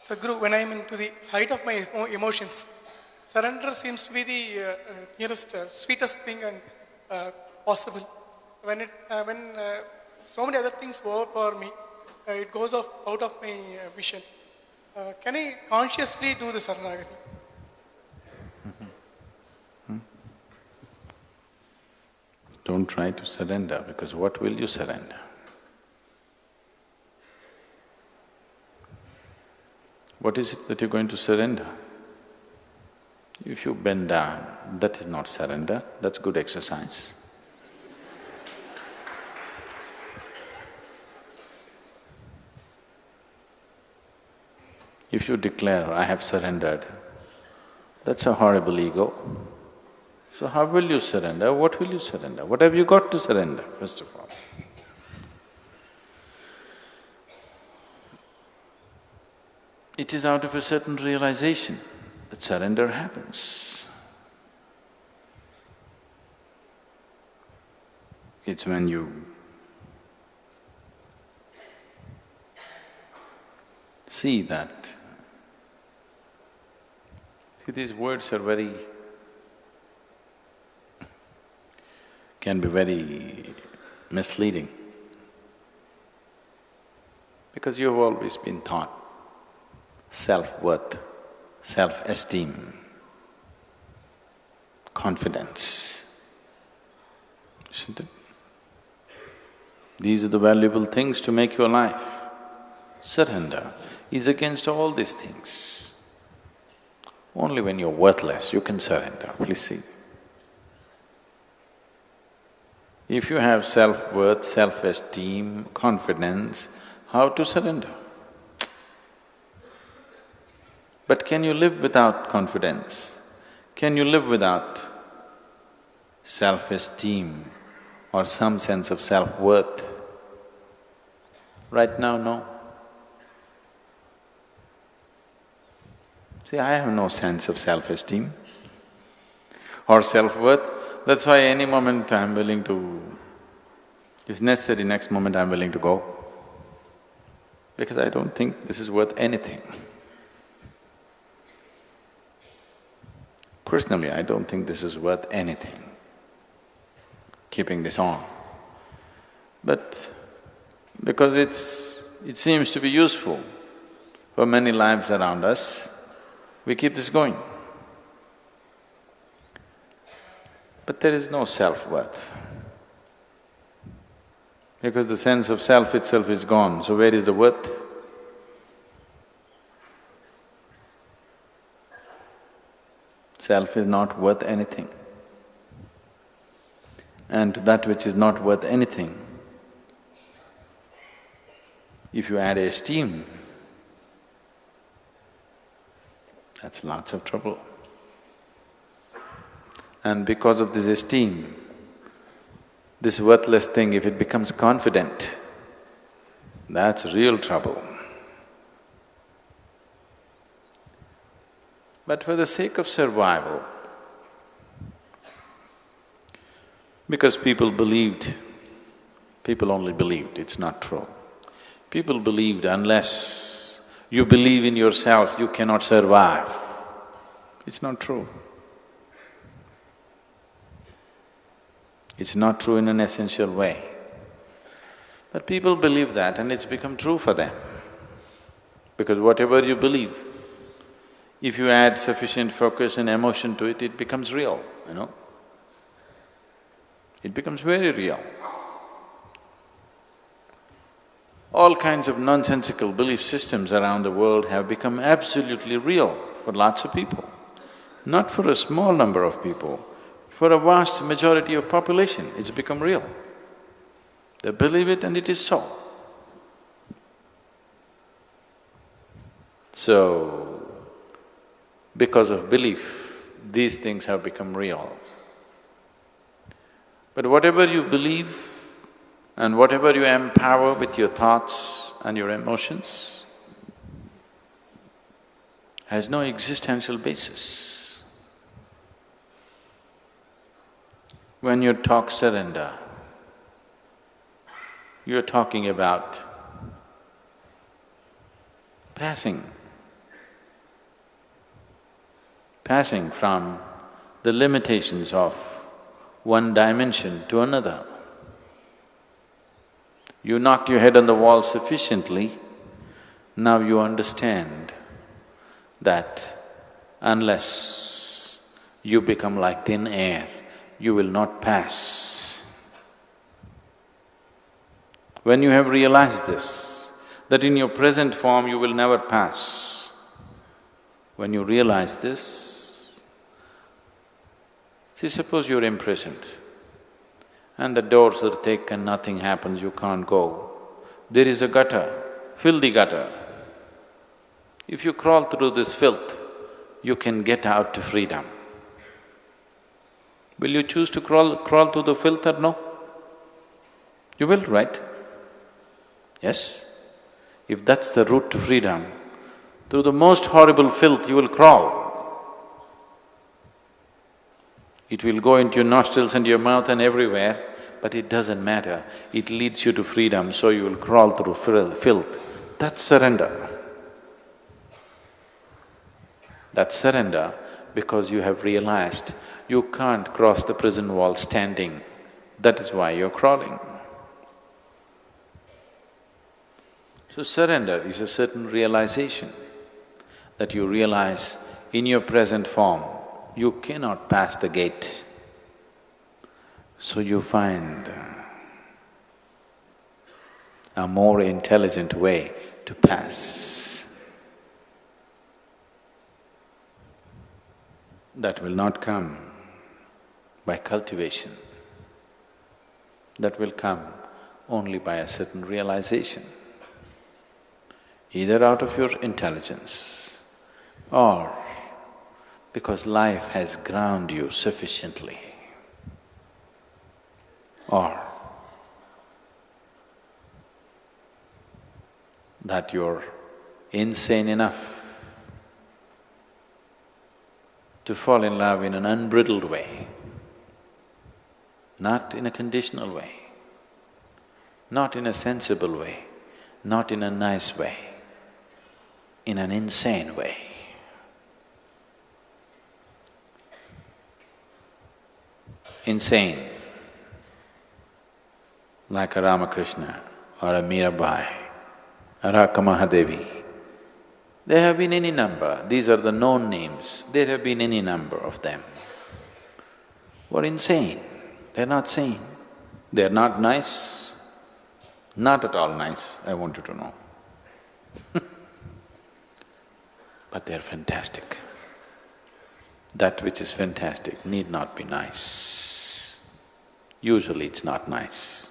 Sadhguru, when I am into the height of my emotions, surrender seems to be the nearest, sweetest thing and possible. When so many other things overpower me, it goes off out of my vision. Can I consciously do the Saranagati? Don't try to surrender, because what will you surrender? What is it that you're going to surrender? If you bend down, that is not surrender, that's good exercise. If you declare, I have surrendered, that's a horrible ego. So how will you surrender? What will you surrender? What have you got to surrender, first of all? It is out of a certain realization that surrender happens. It's when you see that… See, these words are can be very misleading, because you've always been taught self-worth, self-esteem, confidence, isn't it? These are the valuable things to make your life. Surrender is against all these things. Only when you're worthless, you can surrender, please see. If you have self-worth, self-esteem, confidence, how to surrender? But can you live without confidence? Can you live without self-esteem or some sense of self-worth? Right now, no. See, I have no sense of self-esteem or self-worth. That's why any moment I'm willing to… if necessary, next moment I'm willing to go, because I don't think this is worth anything. Personally, I don't think this is worth anything, keeping this on. But because it seems to be useful for many lives around us, we keep this going. But there is no self-worth, because the sense of self itself is gone, so where is the worth? Self is not worth anything. And to that which is not worth anything, if you add esteem, that's lots of trouble. And because of this esteem, this worthless thing, if it becomes confident, that's real trouble. But for the sake of survival, because people believed, people only believed, it's not true. People believed unless you believe in yourself, you cannot survive. It's not true. It's not true in an essential way. But people believe that and it's become true for them. Because whatever you believe, if you add sufficient focus and emotion to it, it becomes real, you know. It becomes very real. All kinds of nonsensical belief systems around the world have become absolutely real for lots of people. Not for a small number of people, for a vast majority of population, it's become real. They believe it and it is so. So, because of belief, these things have become real. But whatever you believe and whatever you empower with your thoughts and your emotions has no existential basis. When you talk surrender, you're talking about passing passing from the limitations of one dimension to another. You knocked your head on the wall sufficiently, now you understand that unless you become like thin air, you will not pass. When you have realized this, that in your present form you will never pass, when you realize this, see, suppose you're imprisoned and the doors are thick and nothing happens, you can't go. There is a gutter, filthy gutter. If you crawl through this filth, you can get out to freedom. Will you choose to crawl through the filth or no? You will, right? Yes? If that's the route to freedom, through the most horrible filth you will crawl. It will go into your nostrils and your mouth and everywhere, but it doesn't matter. It leads you to freedom, so you will crawl through filth. That's surrender. That's surrender because you have realized you can't cross the prison wall standing. That is why you're crawling. So surrender is a certain realization that you realize in your present form, you cannot pass the gate. So you find a more intelligent way to pass. That will not come by cultivation. That will come only by a certain realization, either out of your intelligence or because life has ground you sufficiently, or that you're insane enough to fall in love in an unbridled way, not in a conditional way, not in a sensible way, not in a nice way, in an insane way. Insane, like a Ramakrishna or a Mirabai or a Mahadevi. There have been any number, these are the known names, there have been any number of them who are insane. They're not sane, they're not nice, not at all nice, I want you to know. But they're fantastic. That which is fantastic need not be nice. Usually it's not nice.